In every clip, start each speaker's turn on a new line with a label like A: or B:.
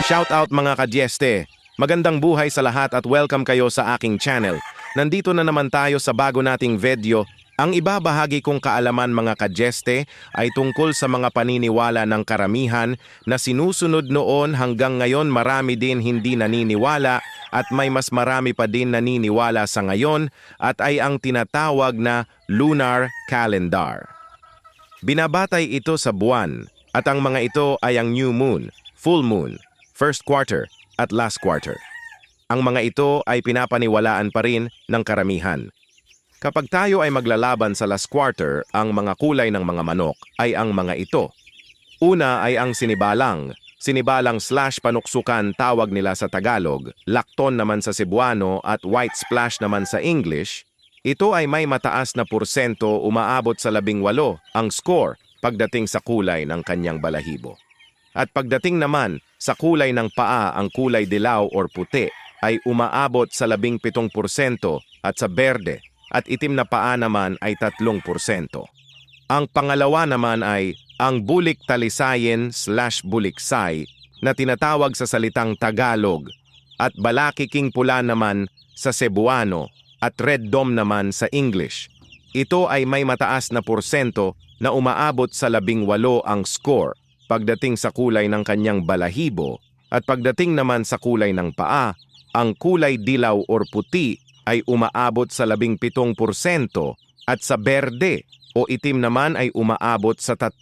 A: Shoutout mga kadyeste! Magandang buhay sa lahat at welcome kayo sa aking channel. Nandito na naman tayo sa bago nating video. Ang ibabahagi kong kaalaman mga kadyeste ay tungkol sa mga paniniwala ng karamihan na sinusunod noon hanggang ngayon marami din hindi naniniwala at may mas marami pa din naniniwala sa ngayon at ay ang tinatawag na lunar calendar. Binabatay ito sa buwan at ang mga ito ay ang new moon, full moon, first quarter at last quarter. Ang mga ito ay pinapaniwalaan pa rin ng karamihan. Kapag tayo ay maglalaban sa last quarter, ang mga kulay ng mga manok ay ang mga ito. Una ay ang sinibalang. Sinibalang/panuksukan tawag nila sa Tagalog, lakton naman sa Cebuano at white splash naman sa English. Ito ay may mataas na porsyento, umaabot sa 18 ang score pagdating sa kulay ng kanyang balahibo. At pagdating naman sa kulay ng paa, ang kulay dilaw or puti ay umaabot sa 17% at sa berde at itim na paa naman ay 3%. Ang pangalawa naman ay ang bulik-talisayin/buliksay na tinatawag sa salitang Tagalog at balakiking pula naman sa Cebuano at red dome naman sa English. Ito ay may mataas na porsyento na umaabot sa 18 ang score pagdating sa kulay ng kanyang balahibo at pagdating naman sa kulay ng paa, ang kulay dilaw or puti ay umaabot sa 17% at sa berde o itim naman ay umaabot sa 3%.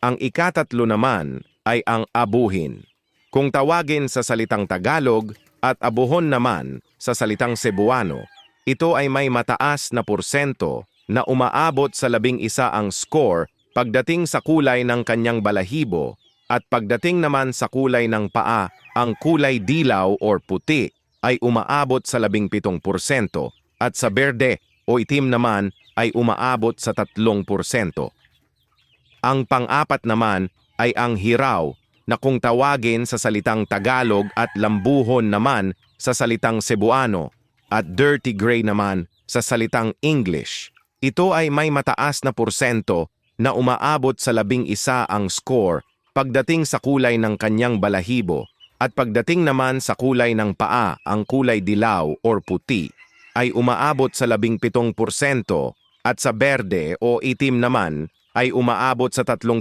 A: Ang ikatatlo naman ay ang abuhin, kung tawagin sa salitang Tagalog at abuhon naman sa salitang Cebuano. Ito ay may mataas na porsyento na umaabot sa 11 ang score pagdating sa kulay ng kanyang balahibo at pagdating naman sa kulay ng paa, ang kulay dilaw or puti ay umaabot sa 17% at sa berde o itim naman ay umaabot sa 3%. Ang pang-apat naman ay ang hiraw na kung tawagin sa salitang Tagalog at lambuhon naman sa salitang Cebuano at dirty gray naman sa salitang English. Ito ay may mataas na porsyento na umaabot sa 11 ang score pagdating sa kulay ng kanyang balahibo at pagdating naman sa kulay ng paa, ang kulay dilaw or puti ay umaabot sa 17% at sa berde o itim naman ay umaabot sa 3%.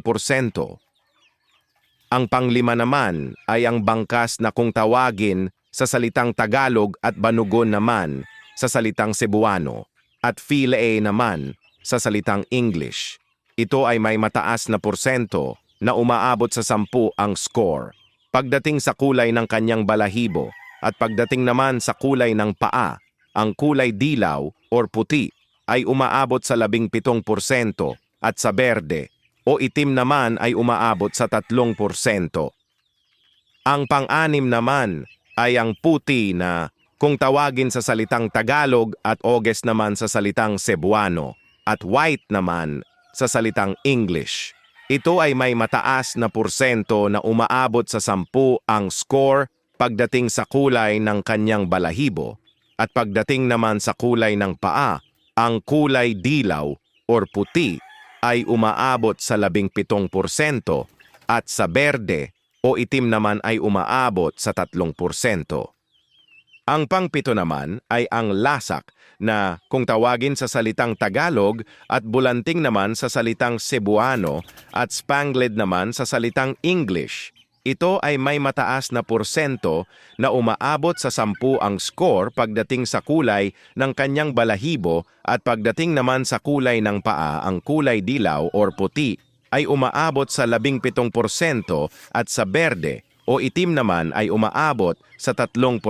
A: Ang panglima naman ay ang bangkas na kung tawagin sa salitang Tagalog at banugon naman sa salitang Cebuano at fillet naman sa salitang English. Ito ay may mataas na porsyento na umaabot sa 10 ang score pagdating sa kulay ng kanyang balahibo at pagdating naman sa kulay ng paa, ang kulay dilaw or puti ay umaabot sa 17% at sa berde o itim naman ay umaabot sa 3%. Ang pang-anim naman ay ang puti na kung tawagin sa salitang Tagalog at oges naman sa salitang Cebuano at white naman sa salitang English. Ito ay may mataas na porsyento na umaabot sa 10 ang score pagdating sa kulay ng kanyang balahibo at pagdating naman sa kulay ng paa, ang kulay dilaw or puti ay umaabot sa 17% at sa berde o itim naman ay umaabot sa 3%. Ang pangpito naman ay ang lasak na kung tawagin sa salitang Tagalog at bulanting naman sa salitang Cebuano at spangled naman sa salitang English. Ito ay may mataas na porsyento na umaabot sa 10 ang score pagdating sa kulay ng kanyang balahibo at pagdating naman sa kulay ng paa, ang kulay dilaw or puti ay umaabot sa 17% at sa berde o itim naman ay umaabot sa 3%.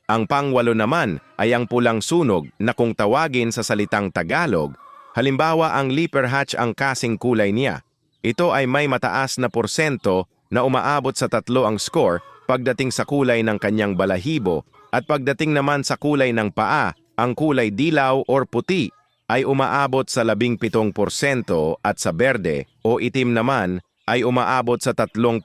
A: Ang pangwalo naman ay ang pulang sunog na kung tawagin sa salitang Tagalog, halimbawa ang leper hatch ang kasing kulay niya. Ito ay may mataas na porsyento na umaabot sa 3 ang score pagdating sa kulay ng kanyang balahibo at pagdating naman sa kulay ng paa, ang kulay dilaw or puti ay umaabot sa 17% at sa berde o itim naman ay umaabot sa 3%.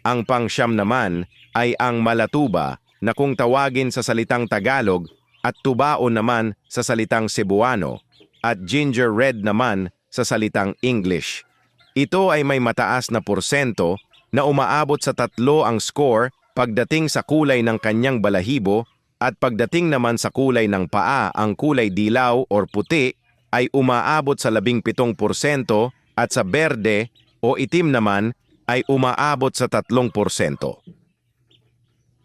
A: Ang pangsyam naman ay ang malatuba na kung tawagin sa salitang Tagalog at tubao naman sa salitang Cebuano at ginger red naman sa salitang English. Ito ay may mataas na porsyento na umaabot sa 3 ang score pagdating sa kulay ng kanyang balahibo at pagdating naman sa kulay ng paa ang kulay dilaw or puti ay umaabot sa 17% at sa berde o itim naman ay umaabot sa 3%.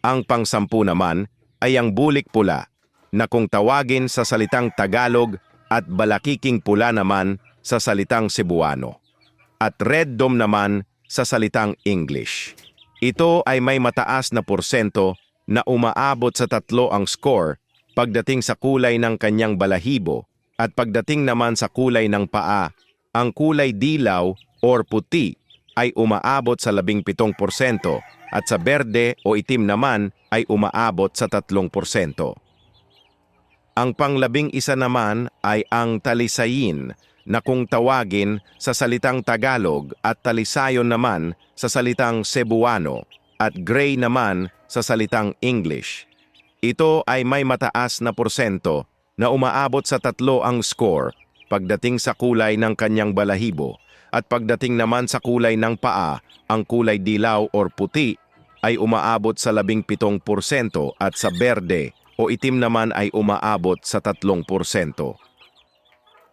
A: Ang pang-10 naman ay ang bulik pula na kung tawagin sa salitang Tagalog at balakiking pula naman sa salitang Cebuano at red dome naman sa salitang English. Ito ay may mataas na porsyento na umaabot sa 3 ang score pagdating sa kulay ng kanyang balahibo at pagdating naman sa kulay ng paa, ang kulay dilaw or puti ay umaabot sa 17% at sa berde o itim naman ay umaabot sa 3%. Ang pang-11 naman ay ang talisayin na kung tawagin sa salitang Tagalog at talisayon naman sa salitang Cebuano at gray naman sa salitang English. Ito ay may mataas na porsyento na umaabot sa 3 ang score pagdating sa kulay ng kanyang balahibo at pagdating naman sa kulay ng paa, ang kulay dilaw or puti ay umaabot sa 17% at sa berde o itim naman ay umaabot sa 3%.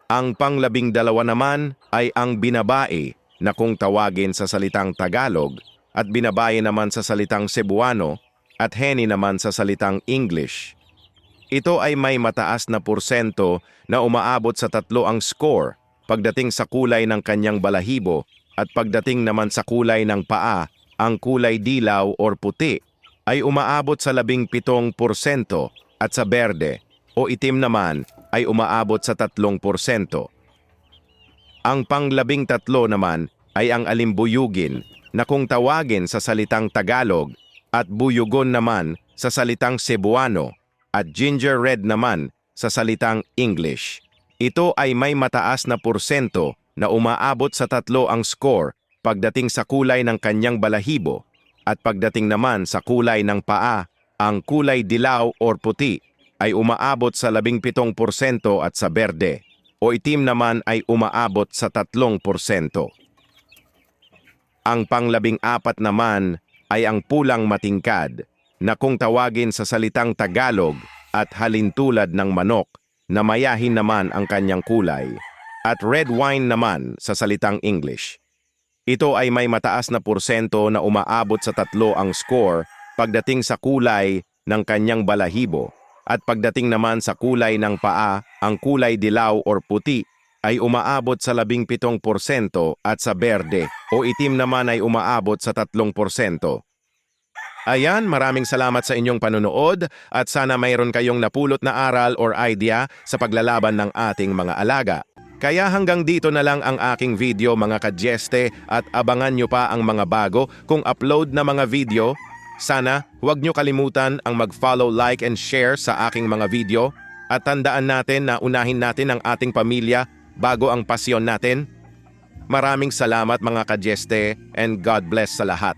A: Ang pang-12 naman ay ang binabae na kung tawagin sa salitang Tagalog at binabae naman sa salitang Cebuano at heni naman sa salitang English. Ito ay may mataas na porsyento na umaabot sa 3 ang score pagdating sa kulay ng kanyang balahibo at pagdating naman sa kulay ng paa, ang kulay dilaw or puti ay umaabot sa 17% at sa berde o itim naman ay umaabot sa 3%. Ang pang-13 naman ay ang alimbuyugin na kung tawagin sa salitang Tagalog at buyugon naman sa salitang Cebuano at ginger red naman sa salitang English. Ito ay may mataas na porsyento na umaabot sa 3 ang score pagdating sa kulay ng kanyang balahibo at pagdating naman sa kulay ng paa, ang kulay dilaw or puti ay umaabot sa 17% at sa berde o itim naman ay umaabot sa 3%. Ang pang-14 naman ay ang pulang matingkad na kung tawagin sa salitang Tagalog at halintulad ng manok na mayahin naman ang kanyang kulay at red wine naman sa salitang English. Ito ay may mataas na porsyento na umaabot sa 3 ang score pagdating sa kulay ng kanyang balahibo at pagdating naman sa kulay ng paa, ang kulay dilaw or puti ay umaabot sa 17% at sa berde o itim naman ay umaabot sa 3%. Ayan, maraming salamat sa inyong panunood at sana mayroon kayong napulot na aral or idea sa paglalaban ng ating mga alaga. Kaya hanggang dito na lang ang aking video mga kadyeste at abangan nyo pa ang mga bago kung upload na mga video. Sana huwag nyo kalimutan ang mag-follow, like and share sa aking mga video at tandaan natin na unahin natin ang ating pamilya bago ang pasyon natin. Maraming salamat mga kadyeste and God bless sa lahat.